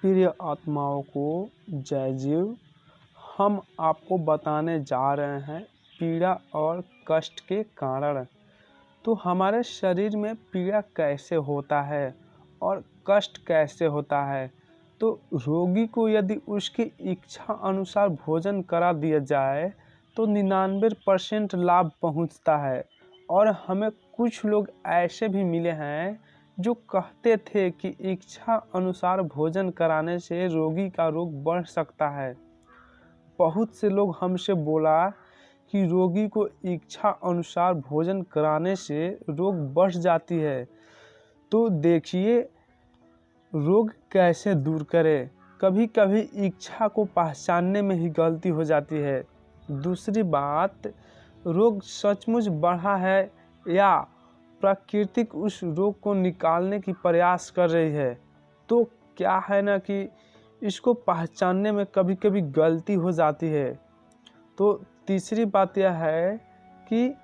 प्रिय आत्माओं को जय जीव। हम आपको बताने जा रहे हैं पीड़ा और कष्ट के कारण। तो हमारे शरीर में पीड़ा कैसे होता है और कष्ट कैसे होता है। तो रोगी को यदि उसकी इच्छा अनुसार भोजन करा दिया जाए तो 99% लाभ पहुंचता है। और हमें कुछ लोग ऐसे भी मिले हैं जो कहते थे कि इच्छा अनुसार भोजन कराने से रोगी का रोग बढ़ सकता है। बहुत से लोग हमसे बोला कि रोगी को इच्छा अनुसार भोजन कराने से रोग बढ़ जाती है। तो देखिए रोग कैसे दूर करें। कभी कभी इच्छा को पहचानने में ही गलती हो जाती है। दूसरी बात, रोग सचमुच बढ़ा है या प्राकृतिक उस रोग को निकालने की प्रयास कर रही है। तो क्या है ना कि इसको पहचानने में कभी कभी गलती हो जाती है। तो तीसरी बात यह है कि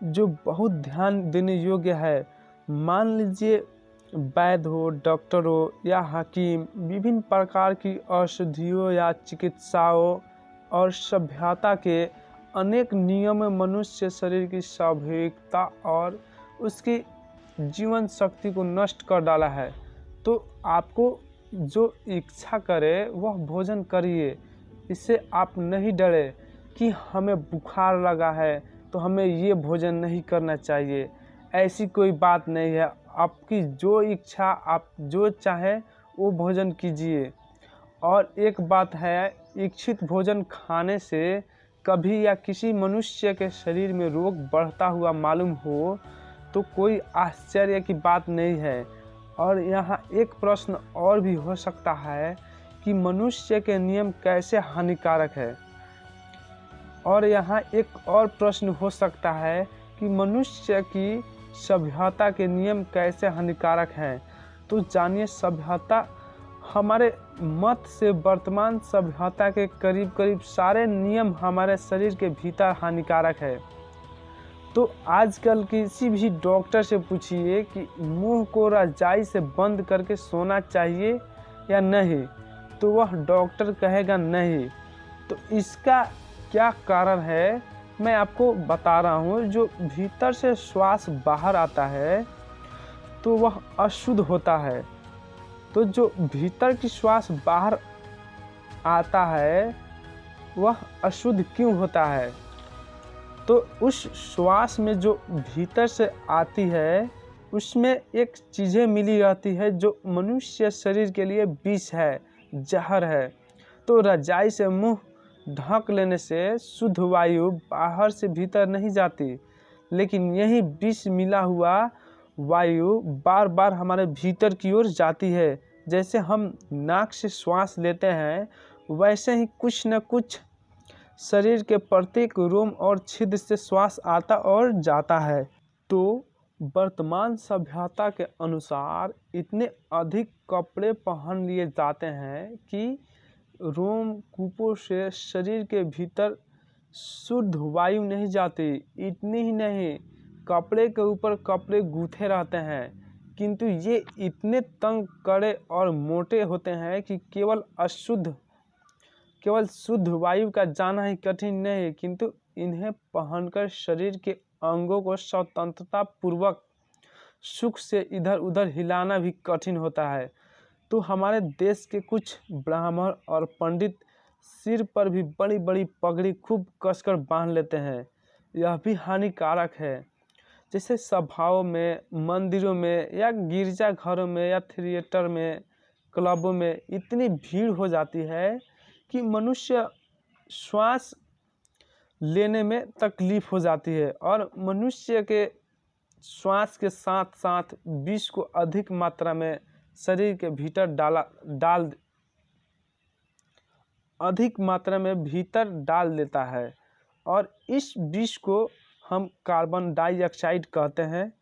जो बहुत ध्यान देने योग्य है, मान लीजिए वैद्य हो, डॉक्टर हो या हकीम विभिन्न प्रकार की औषधियों या चिकित्साओं और सभ्यता के अनेक नियम मनुष्य शरीर की स्वाभाविकता और उसकी जीवन शक्ति को नष्ट कर डाला है। तो आपको जो इच्छा करे वह भोजन करिए। इससे आप नहीं डरे कि हमें बुखार लगा है तो हमें ये भोजन नहीं करना चाहिए। ऐसी कोई बात नहीं है। आपकी जो इच्छा, आप जो चाहे वो भोजन कीजिए। और एक बात है, इच्छित भोजन खाने से कभी या किसी मनुष्य के शरीर में रोग बढ़ता हुआ मालूम हो तो कोई आश्चर्य की बात नहीं है। और यहाँ एक प्रश्न और भी हो सकता है कि मनुष्य के नियम कैसे हानिकारक है। और यहाँ एक और प्रश्न हो सकता है कि मनुष्य की सभ्यता के नियम कैसे हानिकारक हैं। तो जानिए, सभ्यता हमारे मत से वर्तमान सभ्यता के करीब करीब सारे नियम हमारे शरीर के भीतर हानिकारक है। तो आजकल किसी भी डॉक्टर से पूछिए कि मुंह को रजाई से बंद करके सोना चाहिए या नहीं, तो वह डॉक्टर कहेगा नहीं। तो इसका क्या कारण है मैं आपको बता रहा हूँ। जो भीतर से श्वास बाहर आता है तो वह अशुद्ध होता है। तो जो भीतर की श्वास बाहर आता है वह अशुद्ध क्यों होता है? तो उस श्वास में जो भीतर से आती है उसमें एक चीज़ें मिली रहती है जो मनुष्य शरीर के लिए विष है, जहर है। तो रजाई से मुंह ढक लेने से शुद्ध वायु बाहर से भीतर नहीं जाती, लेकिन यही विष मिला हुआ वायु बार बार हमारे भीतर की ओर जाती है। जैसे हम नाक से श्वास लेते हैं वैसे ही कुछ न कुछ शरीर के प्रत्येक रोम और छिद्र से श्वास आता और जाता है। तो वर्तमान सभ्यता के अनुसार इतने अधिक कपड़े पहन लिए जाते हैं कि रोम कूपों से शरीर के भीतर शुद्ध वायु नहीं जाती। इतनी ही नहीं, कपड़े के ऊपर कपड़े गूंथे रहते हैं, किंतु ये इतने तंग, कड़े और मोटे होते हैं कि केवल शुद्ध वायु का जाना ही कठिन नहीं, किंतु इन्हें पहनकर शरीर के अंगों को स्वतंत्रता पूर्वक सुख से इधर उधर हिलाना भी कठिन होता है। तो हमारे देश के कुछ ब्राह्मण और पंडित सिर पर भी बड़ी बड़ी पगड़ी खूब कसकर बांध लेते हैं। यह भी हानिकारक है। जैसे सभाओं में, मंदिरों में या गिरजाघरों में या थिएटर में, क्लबों में इतनी भीड़ हो जाती है कि मनुष्य श्वास लेने में तकलीफ हो जाती है और मनुष्य के श्वास के साथ साथ विष को अधिक मात्रा में शरीर के भीतर अधिक मात्रा में भीतर डाल देता है। और इस विष को हम कार्बन डाइऑक्साइड कहते हैं।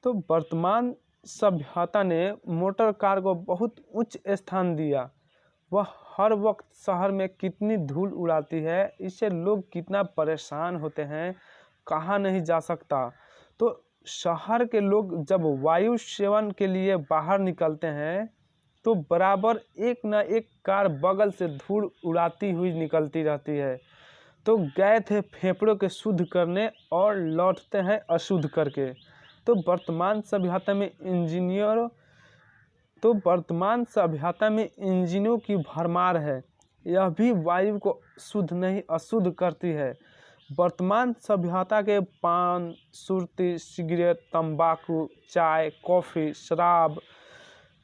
तो वर्तमान सभ्यता ने मोटर कार को बहुत उच्च स्थान दिया। वह हर वक्त शहर में कितनी धूल उड़ाती है, इससे लोग कितना परेशान होते हैं, कहा नहीं जा सकता। तो शहर के लोग जब वायु सेवन के लिए बाहर निकलते हैं तो बराबर एक न एक कार बगल से धूल उड़ाती हुई निकलती रहती है। तो गए थे फेफड़ों के शुद्ध करने और लौटते हैं अशुद्ध करके। तो वर्तमान सभ्यता में इंजनों की भरमार है, यह भी वायु को शुद्ध नहीं अशुद्ध करती है। वर्तमान सभ्यता के पान, सुर्ती, सिगरेट, तंबाकू, चाय, कॉफ़ी, शराब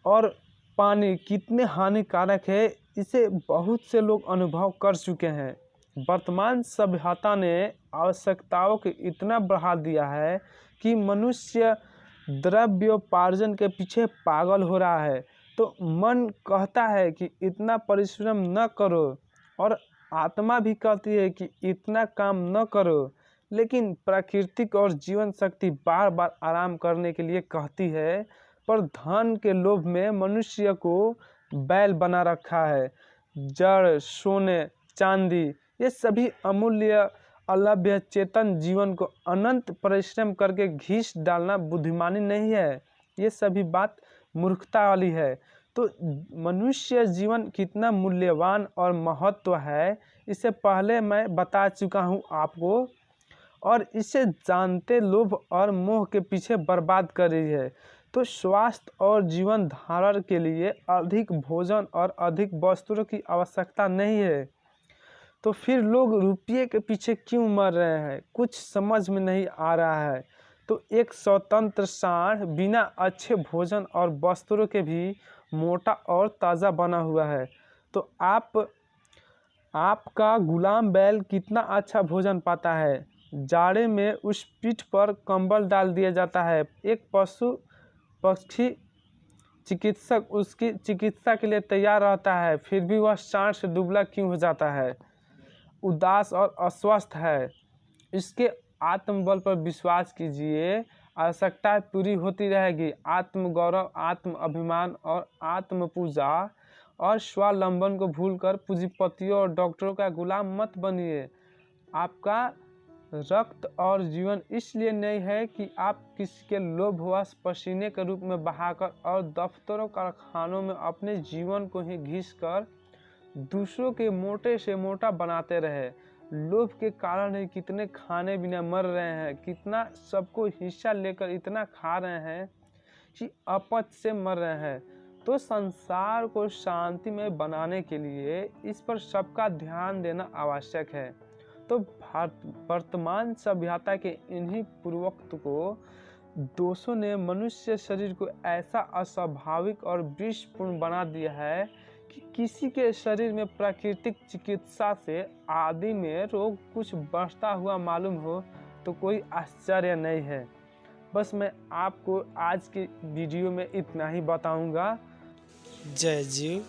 और पानी कितने हानिकारक है, इसे बहुत से लोग अनुभव कर चुके हैं। वर्तमान सभ्यता ने आवश्यकताओं को इतना बढ़ा दिया है कि मनुष्य द्रव्योपार्जन के पीछे पागल हो रहा है। तो मन कहता है कि इतना परिश्रम न करो और आत्मा भी कहती है कि इतना काम न करो, लेकिन प्राकृतिक और जीवन शक्ति बार बार आराम करने के लिए कहती है। पर धन के लोभ में मनुष्य को बैल बना रखा है। जड़, सोने, चांदी, ये सभी अमूल्य अलभ्य चेतन जीवन को अनंत परिश्रम करके घीस डालना बुद्धिमानी नहीं है, ये सभी बात मूर्खता वाली है। तो मनुष्य जीवन कितना मूल्यवान और महत्व है, इसे पहले मैं बता चुका हूँ आपको, और इसे जानते लोभ और मोह के पीछे बर्बाद कर रही है। तो स्वास्थ्य और जीवन धारण के लिए अधिक भोजन और अधिक वस्त्रों की आवश्यकता नहीं है। तो फिर लोग रुपये के पीछे क्यों मर रहे हैं, कुछ समझ में नहीं आ रहा है। तो एक स्वतंत्र सांड बिना अच्छे भोजन और वस्त्रों के भी मोटा और ताज़ा बना हुआ है। तो आपका गुलाम बैल कितना अच्छा भोजन पाता है। जाड़े में उस पीठ पर कंबल डाल दिया जाता है। एक पशु पक्षी चिकित्सक उसकी चिकित्सा के लिए तैयार रहता है, फिर भी वह सांड से दुबला क्यों हो जाता है, उदास और अस्वस्थ है। इसके आत्मबल पर विश्वास कीजिए, आवश्यकताएं पूरी होती रहेगी। आत्मगौरव, आत्म अभिमान और आत्म पूजा और स्वावलंबन को भूलकर पूंजीपतियों और डॉक्टरों का गुलाम मत बनिए। आपका रक्त और जीवन इसलिए नहीं है कि आप किसी के लोभवश पसीने के रूप में बहाकर और दफ्तरों कारखानों में अपने जीवन को ही घिस कर दूसरों के मोटे से मोटा बनाते रहे। लोभ के कारण ही कितने खाने बिना मर रहे हैं, कितना सबको हिस्सा लेकर इतना खा रहे हैं कि अपच से मर रहे हैं। तो संसार को शांति में बनाने के लिए इस पर सबका ध्यान देना आवश्यक है। तो वर्तमान सभ्यता के इन्हीं पूर्वोक्त को दोषों ने मनुष्य शरीर को ऐसा अस्वाभाविक और विषपूर्ण बना दिया है कि किसी के शरीर में प्राकृतिक चिकित्सा से आदि में रोग कुछ बढ़ता हुआ मालूम हो तो कोई आश्चर्य नहीं है। बस मैं आपको आज की वीडियो में इतना ही बताऊंगा। जय जीव।